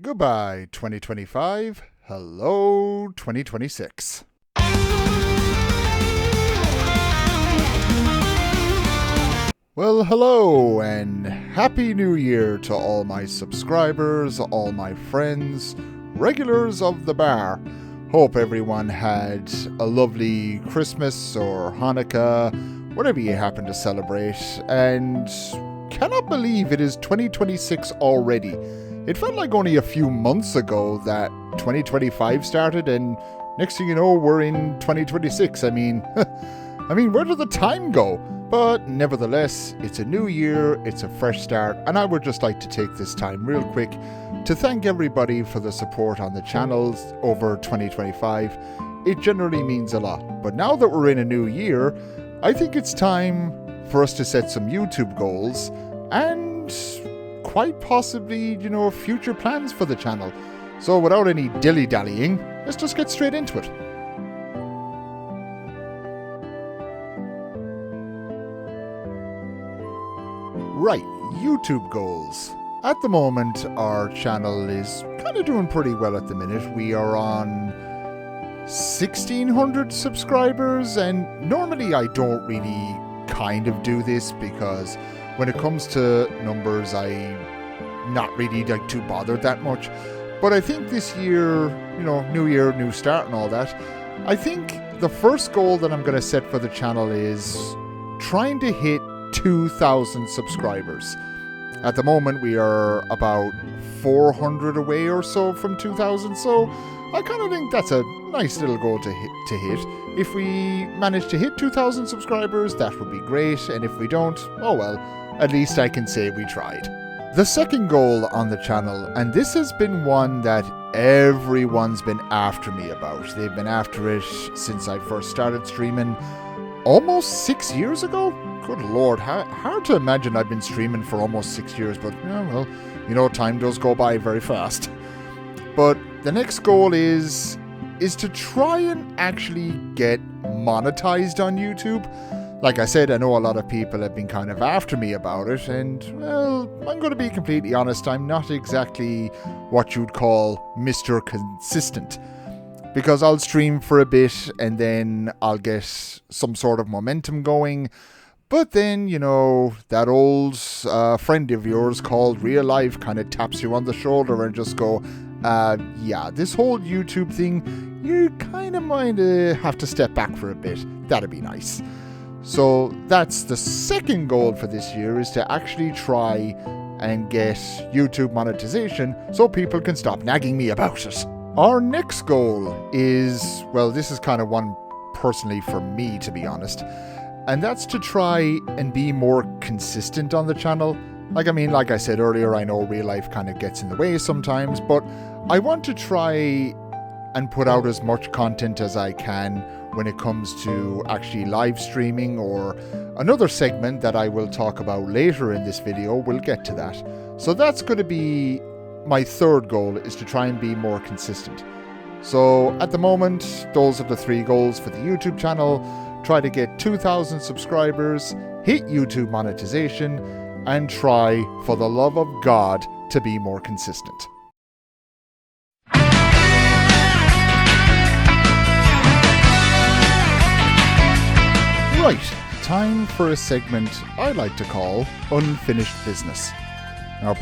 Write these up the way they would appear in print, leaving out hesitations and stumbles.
Goodbye, 2025. Hello, 2026. Well, hello and Happy New Year to all my subscribers, all my friends, regulars of the bar. Hope everyone had a lovely Christmas or Hanukkah, whatever you happen to celebrate, and cannot believe it is 2026 already. It felt like only a few months ago that 2025 started, and next thing you know, we're in 2026. I mean, where did the time go? But nevertheless, it's a new year, it's a fresh start, and I would just like to take this time real quick to thank everybody for the support on the channels over 2025. It generally means a lot. But now that we're in a new year, I think it's time for us to set some YouTube goals and quite possibly, future plans for the channel. So without any dilly-dallying, let's just get straight into it. Right, YouTube goals. At the moment, our channel is kind of doing pretty well at the minute. We are on 1,600 subscribers, and normally I don't really kind of do this because when it comes to numbers, I'm not really too bothered that much. But I think this year, new year, new start and all that, I think the first goal that I'm going to set for the channel is trying to hit 2,000 subscribers. At the moment, we are about 400 away or so from 2,000, so I kind of think that's a nice little goal to hit. If we manage to hit 2,000 subscribers, that would be great, and if we don't, oh well, at least I can say we tried. The second goal on the channel, and this has been one that everyone's been after me about. They've been after it since I first started streaming almost 6 years ago. Good lord, hard to imagine I've been streaming for almost 6 years, but time does go by very fast. But the next goal is to try and actually get monetized on YouTube. Like I said, I know a lot of people have been kind of after me about it, and, well, I'm going to be completely honest, I'm not exactly what you'd call Mr. Consistent. Because I'll stream for a bit, and then I'll get some sort of momentum going. But then, that old friend of yours called real life kind of taps you on the shoulder and just go, this whole YouTube thing, you kind of might have to step back for a bit. That'd be nice. So that's the second goal for this year, is to actually try and get YouTube monetization so people can stop nagging me about it. Our next goal is, well, this is kind of one personally for me, to be honest, and that's to try and be more consistent on the channel. Like I said earlier, I know real life kind of gets in the way sometimes, but I want to try and put out as much content as I can when it comes to actually live streaming, or another segment that I will talk about later in this video. We'll get to that. So that's going to be my third goal, is to try and be more consistent. So at the moment, those are the three goals for the YouTube channel. Try to get 2,000 subscribers, hit YouTube monetization, and try, for the love of God, to be more consistent. Right, time for a segment I like to call Unfinished Business. Now,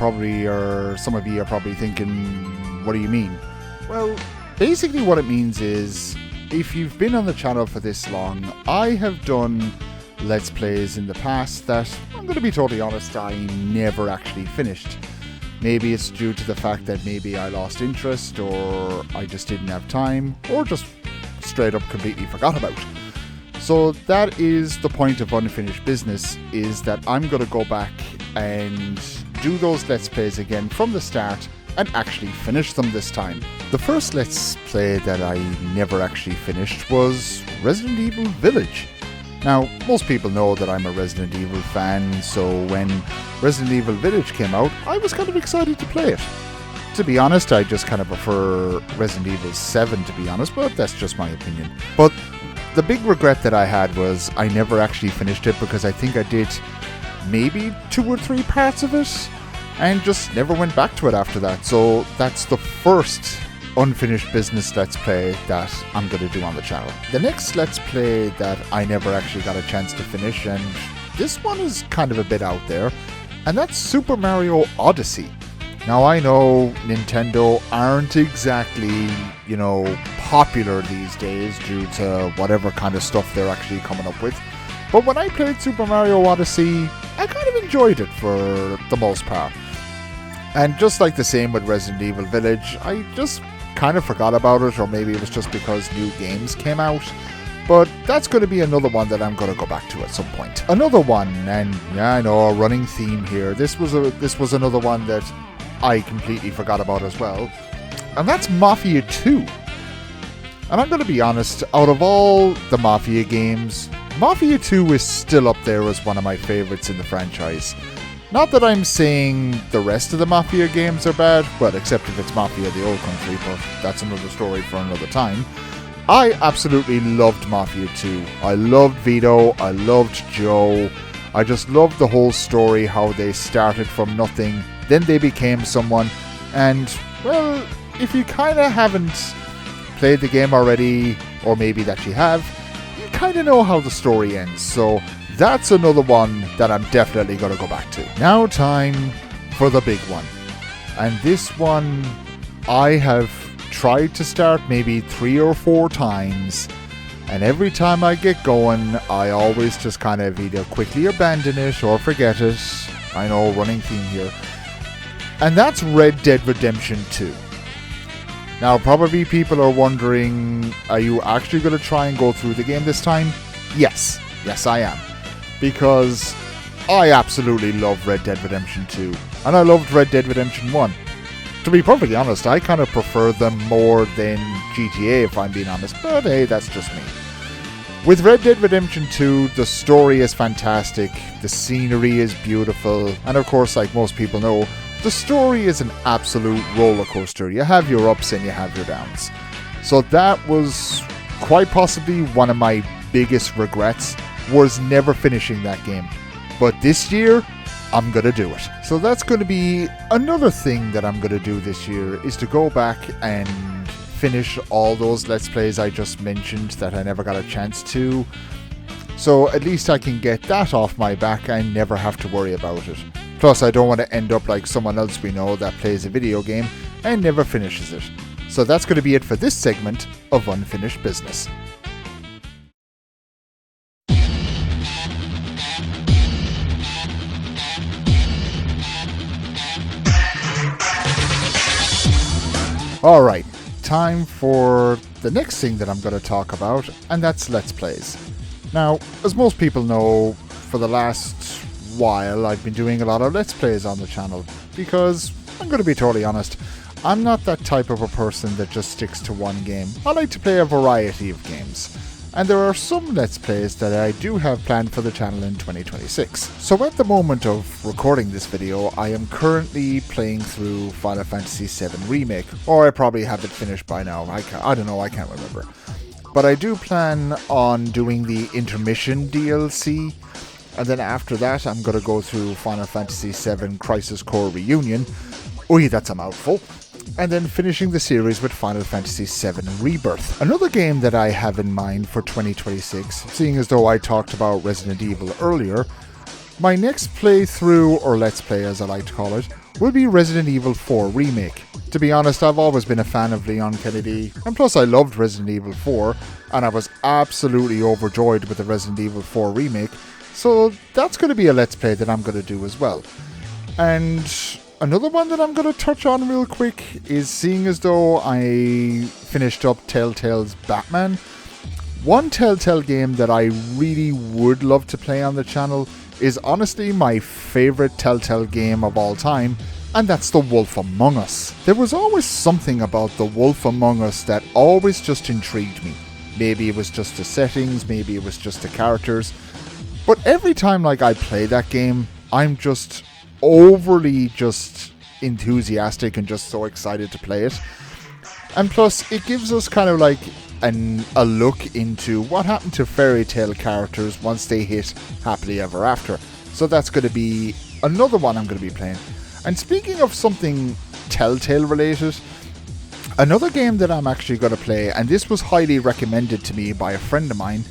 some of you are probably thinking, what do you mean? Well, basically what it means is, if you've been on the channel for this long, I have done Let's Plays in the past that, I'm going to be totally honest, I never actually finished. Maybe it's due to the fact that maybe I lost interest, or I just didn't have time, or just straight up completely forgot about it. So that is the point of Unfinished Business, is that I'm going to go back and do those Let's Plays again from the start and actually finish them this time. The first Let's Play that I never actually finished was Resident Evil Village. Now, most people know that I'm a Resident Evil fan, so when Resident Evil Village came out, I was kind of excited to play it. To be honest, I just kind of prefer Resident Evil 7, to be honest, but that's just my opinion. But the big regret that I had was I never actually finished it, because I think I did maybe 2 or 3 parts of it. and just never went back to it after that. So that's the first Unfinished Business Let's Play that I'm going to do on the channel. The next Let's Play that I never actually got a chance to finish, and this one is kind of a bit out there, and that's Super Mario Odyssey. Now I know Nintendo aren't exactly, popular these days due to whatever kind of stuff they're actually coming up with. But when I played Super Mario Odyssey, I kind of enjoyed it for the most part. And just like the same with Resident Evil Village, I just kind of forgot about it, or maybe it was just because new games came out. But that's going to be another one that I'm going to go back to at some point. Another one, and yeah, I know, a running theme here. This was another one that I completely forgot about as well. And that's Mafia 2. And I'm going to be honest, out of all the Mafia games, Mafia 2 is still up there as one of my favorites in the franchise. Not that I'm saying the rest of the Mafia games are bad, well, except if it's Mafia the Old Country, but that's another story for another time. I absolutely loved Mafia 2. I loved Vito, I loved Joe. I just loved the whole story, how they started from nothing, then they became someone, and, well, if you kind of haven't played the game already, or maybe that you have, you kind of know how the story ends, so that's another one that I'm definitely going to go back to. Now time for the big one. And this one I have tried to start maybe 3 or 4 times, and every time I get going, I always just kind of either quickly abandon it or forget it. I know, running theme here. And that's Red Dead Redemption 2. Now, probably people are wondering, are you actually going to try and go through the game this time? Yes. Yes, I am. Because I absolutely love Red Dead Redemption 2. And I loved Red Dead Redemption 1. To be perfectly honest, I kind of prefer them more than GTA, if I'm being honest. But hey, that's just me. With Red Dead Redemption 2, the story is fantastic. The scenery is beautiful. And of course, like most people know, the story is an absolute roller coaster. You have your ups and you have your downs. So that was quite possibly one of my biggest regrets, was never finishing that game. But this year, I'm going to do it. So that's going to be another thing that I'm going to do this year, is to go back and finish all those Let's Plays I just mentioned that I never got a chance to. So at least I can get that off my back and never have to worry about it. Plus, I don't want to end up like someone else we know that plays a video game and never finishes it. So that's going to be it for this segment of Unfinished Business. Alright, time for the next thing that I'm going to talk about, and that's Let's Plays. Now, as most people know, for the last while I've been doing a lot of Let's Plays on the channel, because, I'm going to be totally honest, I'm not that type of a person that just sticks to one game. I like to play a variety of games. And there are some Let's Plays that I do have planned for the channel in 2026. So at the moment of recording this video, I am currently playing through Final Fantasy VII Remake. Or I probably have it finished by now, I don't know, I can't remember. But I do plan on doing the intermission DLC, and then after that I'm going to go through Final Fantasy VII Crisis Core Reunion. Oi, that's a mouthful. And then finishing the series with Final Fantasy VII Rebirth. Another game that I have in mind for 2026, seeing as though I talked about Resident Evil earlier, my next playthrough, or Let's Play as I like to call it, will be Resident Evil 4 Remake. To be honest, I've always been a fan of Leon Kennedy, and plus I loved Resident Evil 4, and I was absolutely overjoyed with the Resident Evil 4 Remake, so that's going to be a Let's Play that I'm going to do as well. And another one that I'm going to touch on real quick is, seeing as though I finished up Telltale's Batman, one Telltale game that I really would love to play on the channel is honestly my favourite Telltale game of all time, and that's The Wolf Among Us. There was always something about The Wolf Among Us that always just intrigued me. Maybe it was just the settings, maybe it was just the characters, but every time I play that game, I'm just overly just enthusiastic and just so excited to play it. And plus, it gives us kind of a look into what happened to fairy tale characters once they hit happily ever after. So that's going to be another one I'm going to be playing. And speaking of something Telltale related, another game that I'm actually going to play, and this was highly recommended to me by a friend of mine,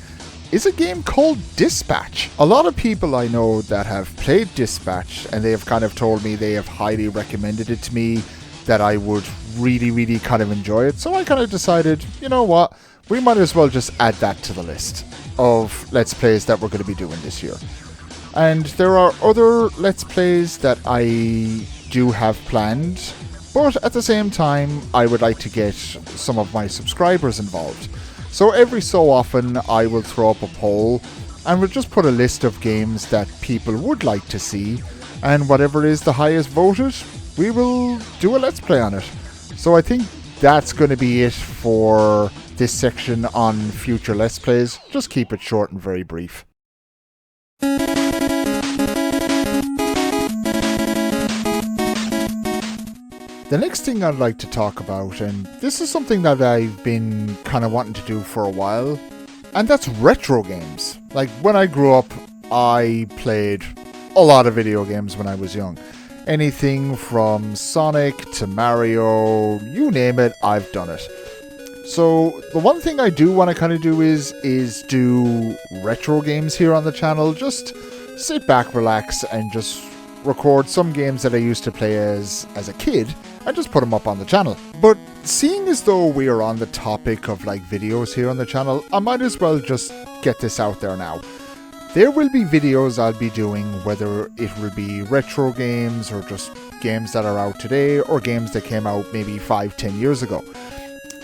is a game called Dispatch. A lot of people I know that have played Dispatch, and they have kind of told me they have highly recommended it to me, that I would really kind of enjoy it. So I kind of decided, you know what, we might as well just add that to the list of Let's Plays that we're going to be doing this year. And there are other Let's Plays that I do have planned, but at the same time, I would like to get some of my subscribers involved. So every so often, I will throw up a poll, and we'll just put a list of games that people would like to see, and whatever is the highest voted, we will do a Let's Play on it. So I think that's going to be it for this section on future Let's Plays. Just keep it short and very brief. The next thing I'd like to talk about, and this is something that I've been kind of wanting to do for a while, and that's retro games. Like, when I grew up, I played a lot of video games when I was young. Anything from Sonic to Mario, you name it, I've done it. So the one thing I do want to kind of do is do retro games here on the channel. Just sit back, relax, and just record some games that I used to play as a kid and just put them up on the channel. But seeing as though we are on the topic of like videos here on the channel, I might as well just get this out there now. There will be videos I'll be doing, whether it will be retro games or just games that are out today or games that came out maybe 5-10 years ago.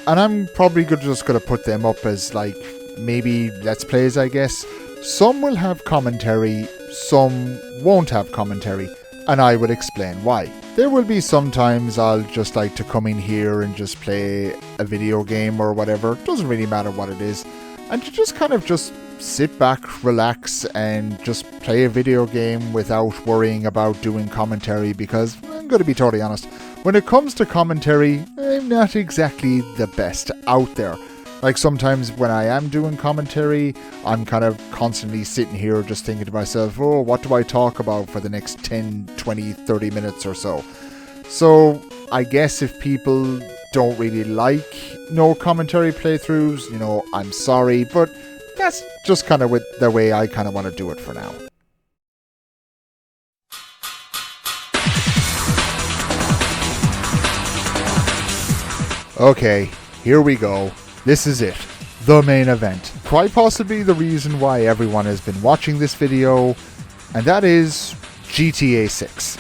And I'm probably just going to put them up as like maybe Let's Plays, I guess. Some will have commentary, some won't have commentary, and I will explain why. There will be sometimes I'll just like to come in here and just play a video game or whatever, doesn't really matter what it is, and to just kind of just sit back, relax, and just play a video game without worrying about doing commentary, because I'm going to be totally honest, when it comes to commentary, I'm not exactly the best out there. Like, sometimes when I am doing commentary, I'm kind of constantly sitting here just thinking to myself, oh, what do I talk about for the next 10, 20, 30 minutes or so? So I guess if people don't really like no commentary playthroughs, you know, I'm sorry, but that's just kind of with the way I kind of want to do it for now. Okay, here we go. This is it. The main event. Quite possibly the reason why everyone has been watching this video, and that is GTA 6.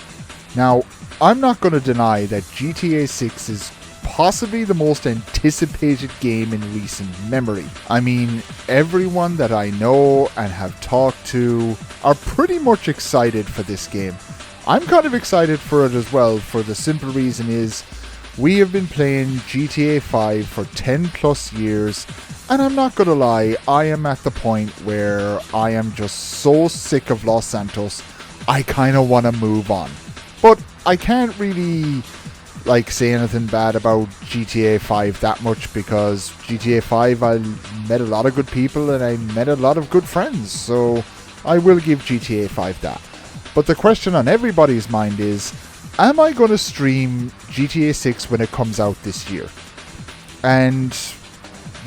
Now, I'm not going to deny that GTA 6 is possibly the most anticipated game in recent memory. I mean, everyone that I know and have talked to are pretty much excited for this game. I'm kind of excited for it as well, for the simple reason is we have been playing GTA 5 for 10 plus years, and I'm not gonna lie, I am at the point where I am just so sick of Los Santos, I kinda wanna move on. But I can't really like say anything bad about GTA 5 that much, because GTA 5 I met a lot of good people and I met a lot of good friends, so I will give GTA 5 that. But the question on everybody's mind is, am I going to stream GTA 6 when it comes out this year? And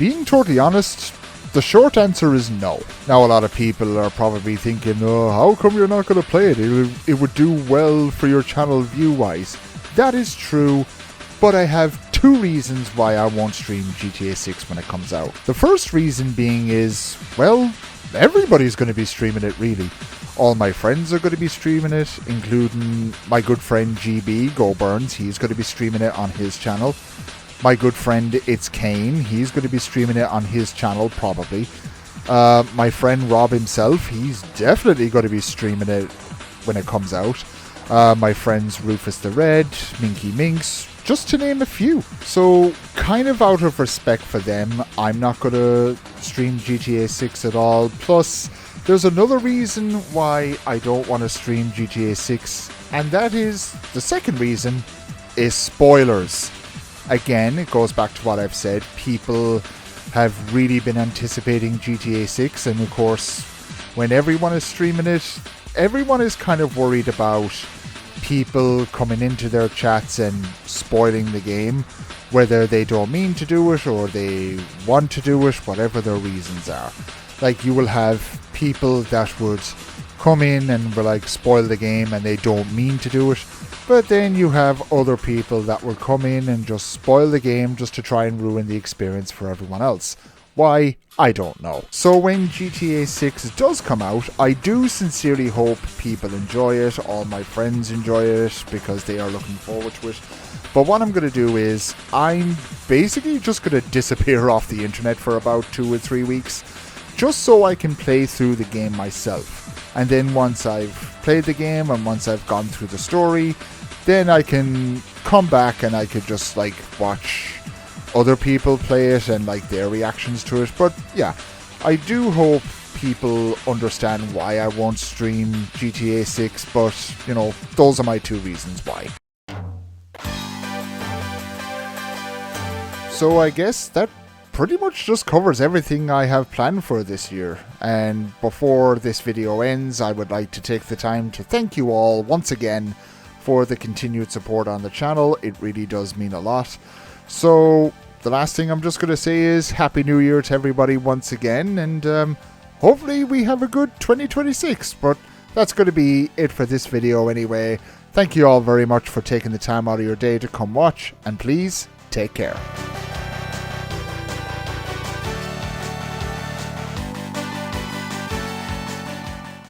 being totally honest, the short answer is no. Now, a lot of people are probably thinking, oh, how come you're not going to play it? It would do well for your channel view-wise. That is true, but I have two reasons why I won't stream GTA 6 when it comes out. The first reason being is, well, everybody's going to be streaming it really. All my friends are going to be streaming it, including my good friend GB, Go Burns, he's going to be streaming it on his channel. My good friend It's Kane, he's going to be streaming it on his channel probably. My friend Rob himself, he's definitely going to be streaming it when it comes out. My friends Rufus the Red, Minky Minx, just to name a few. So, kind of out of respect for them, I'm not going to stream GTA 6 at all. Plus, there's another reason why I don't want to stream GTA 6, and that is, the second reason, is spoilers. Again, it goes back to what I've said, people have really been anticipating GTA 6, and of course, when everyone is streaming it, everyone is kind of worried about people coming into their chats and spoiling the game, whether they don't mean to do it or they want to do it, whatever their reasons are. Like, you will have people that would come in and will like spoil the game and they don't mean to do it, but then you have other people that will come in and just spoil the game just to try and ruin the experience for everyone else. Why? I don't know. So when GTA 6 does come out, I do sincerely hope people enjoy it, all my friends enjoy it, because they are looking forward to it. But what I'm going to do is, I'm basically just going to disappear off the internet for about 2 or 3 weeks, just so I can play through the game myself. And then once I've played the game and once I've gone through the story, then I can come back and I could just like watch other people play it and like their reactions to it. But yeah, I do hope people understand why I won't stream GTA 6, but you know, those are my 2 reasons why. So I guess that pretty much just covers everything I have planned for this year. And before this video ends, I would like to take the time to thank you all once again for the continued support on the channel. It really does mean a lot. So the last thing I'm just going to say is Happy New Year to everybody once again, and hopefully we have a good 2026, but that's going to be it for this video anyway. Thank you all very much for taking the time out of your day to come watch, and please take care.